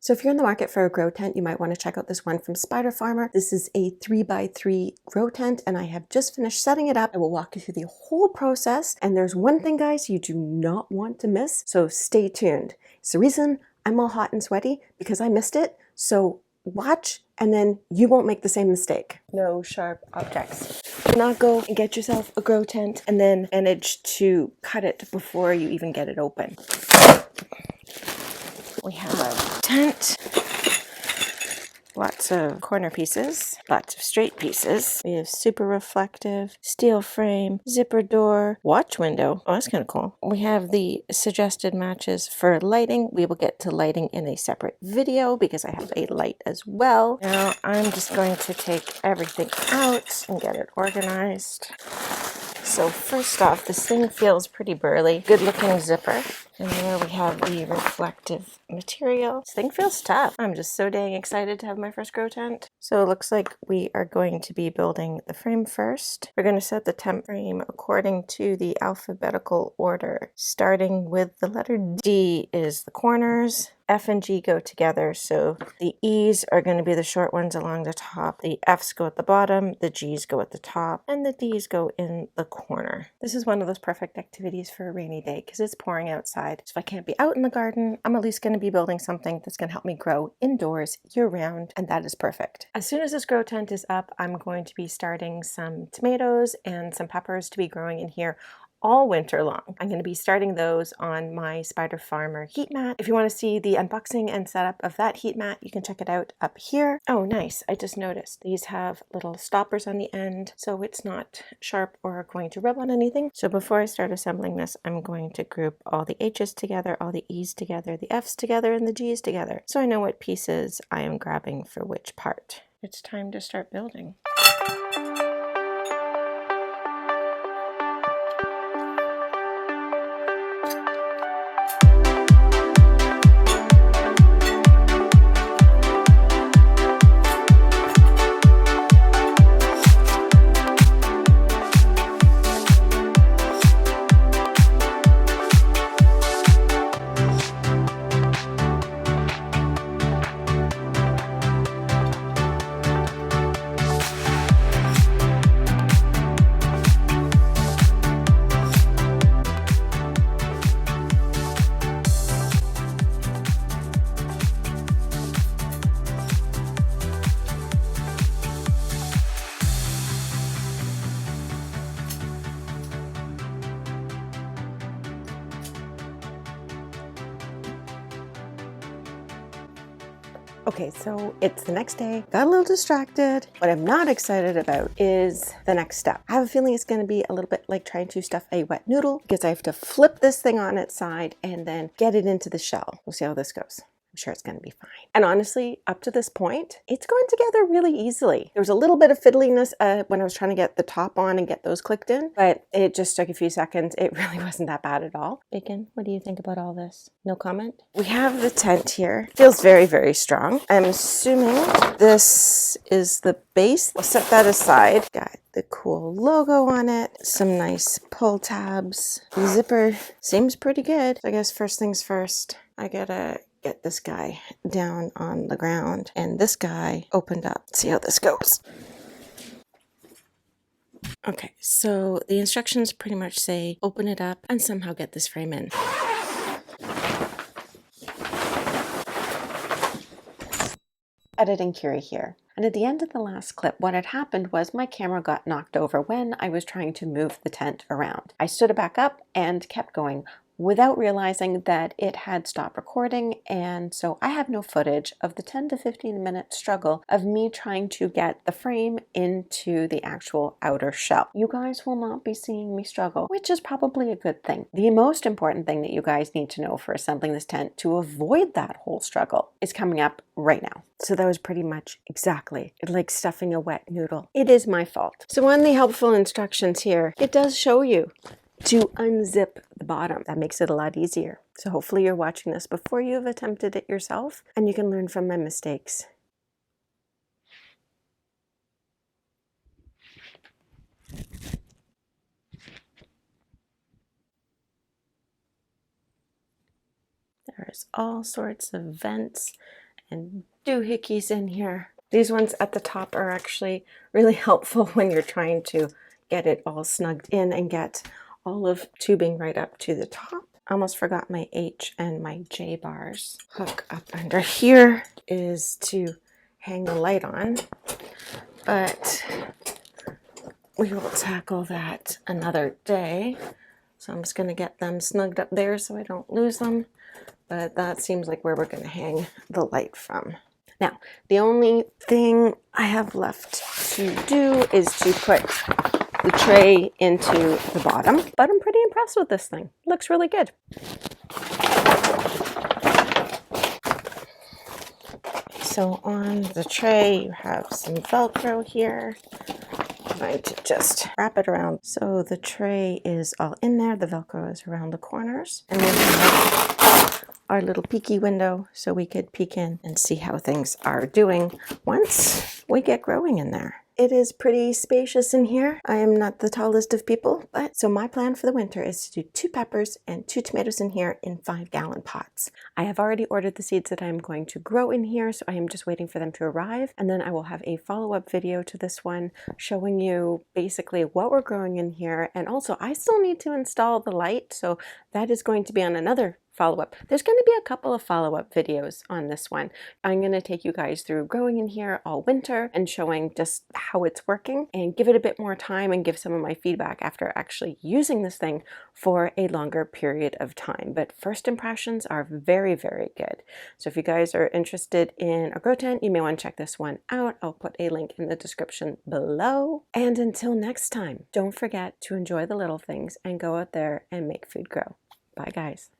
So if you're in the market for a grow tent, you might want to check out this one from Spider Farmer. This is a 3x3 grow tent, and I have just finished setting it up. I will walk you through the whole process, and there's one thing, guys, you do not want to miss, so stay tuned. It's the reason I'm all hot and sweaty, because I missed it, so watch, and then you won't make the same mistake. No sharp objects. Do not go and get yourself a grow tent and then manage to cut it before you even get it open. We have a tent, lots of corner pieces, lots of straight pieces. We have super reflective, steel frame, zipper door, watch window. Oh, that's kind of cool. We have the suggested matches for lighting. We will get to lighting in a separate video because I have a light as well. Now I'm just going to take everything out and get it organized. So first off, this thing feels pretty burly. Good looking zipper. And there we have the reflective material. This thing feels tough. I'm just so dang excited to have my first grow tent. So it looks like we are going to be building the frame first. We're going to set the temp frame according to the alphabetical order. Starting with the letter D is the corners. F and G go together, so the E's are going to be the short ones along the top, the F's go at the bottom, the G's go at the top, and the D's go in the corner. This is one of those perfect activities for a rainy day because it's pouring outside. So if I can't be out in the garden, I'm at least going to be building something that's going to help me grow indoors year-round, and that is perfect. As soon as this grow tent is up, I'm going to be starting some tomatoes and some peppers to be growing in here all winter long. I'm going to be starting those on my Spider Farmer heat mat. If you want to see the unboxing and setup of that heat mat, you can check it out up here. Oh, nice. I just noticed these have little stoppers on the end, so it's not sharp or going to rub on anything. So before I start assembling this, I'm going to group all the H's together, all the E's together, the F's together, and the G's together, so I know what pieces I am grabbing for which part. It's time to start building. Okay, so it's the next day. Got a little distracted. What I'm not excited about is the next step. I have a feeling it's going to be a little bit like trying to stuff a wet noodle because I have to flip this thing on its side and then get it into the shell. We'll see how this goes. I'm sure it's going to be fine. And honestly, up to this point, it's going together really easily. There was a little bit of fiddliness when I was trying to get the top on and get those clicked in, but it just took a few seconds. It really wasn't that bad at all. Bacon, what do you think about all this? No comment? We have the tent here. Feels very, very strong. I'm assuming this is the base. We'll set that aside. Got the cool logo on it. Some nice pull tabs. The zipper seems pretty good. So I guess first things first, I gotta get this guy down on the ground and this guy opened up. Let's see how this goes. Okay, so the instructions pretty much say open it up and somehow get this frame in. Editing Curie here. And at the end of the last clip, what had happened was my camera got knocked over when I was trying to move the tent around. I stood it back up and kept going without realizing that it had stopped recording, and so I have no footage of the 10 to 15 minute struggle of me trying to get the frame into the actual outer shell. You guys will not be seeing me struggle, which is probably a good thing. The most important thing that you guys need to know for assembling this tent to avoid that whole struggle is coming up right now. So that was pretty much exactly like stuffing a wet noodle. It is my fault. So on the helpful instructions here, it does show you to unzip the bottom. That makes it a lot easier. So hopefully you're watching this before you've attempted it yourself and you can learn from my mistakes. There's all sorts of vents and doohickeys in here. These ones at the top are actually really helpful when you're trying to get it all snugged in and get all of tubing right up to the top. I almost forgot my H and my J bars. Hook up under here is to hang the light on, but we will tackle that another day. So I'm just going to get them snugged up there so I don't lose them. But that seems like where we're going to hang the light from. Now, the only thing I have left to do is to put the tray into the bottom, but I'm pretty impressed with this thing. It looks really good. So on the tray, you have some Velcro here. I'm going to just wrap it around. So the tray is all in there. The Velcro is around the corners. And we have our little peeky window so we could peek in and see how things are doing once we get growing in there. It is pretty spacious in here. I am not the tallest of people, but so my plan for the winter is to do 2 peppers and 2 tomatoes in here in 5-gallon pots. I have already ordered the seeds that I'm going to grow in here, so I am just waiting for them to arrive, and then I will have a follow-up video to this one showing you basically what we're growing in here. And also I still need to install the light, so that is going to be on another follow-up. There's going to be a couple of follow-up videos on this one. I'm going to take you guys through growing in here all winter and showing just how it's working and give it a bit more time and give some of my feedback after actually using this thing for a longer period of time. But first impressions are very, very good. So if you guys are interested in a grow tent, you may want to check this one out. I'll put a link in the description below. And until next time, don't forget to enjoy the little things and go out there and make food grow. Bye guys.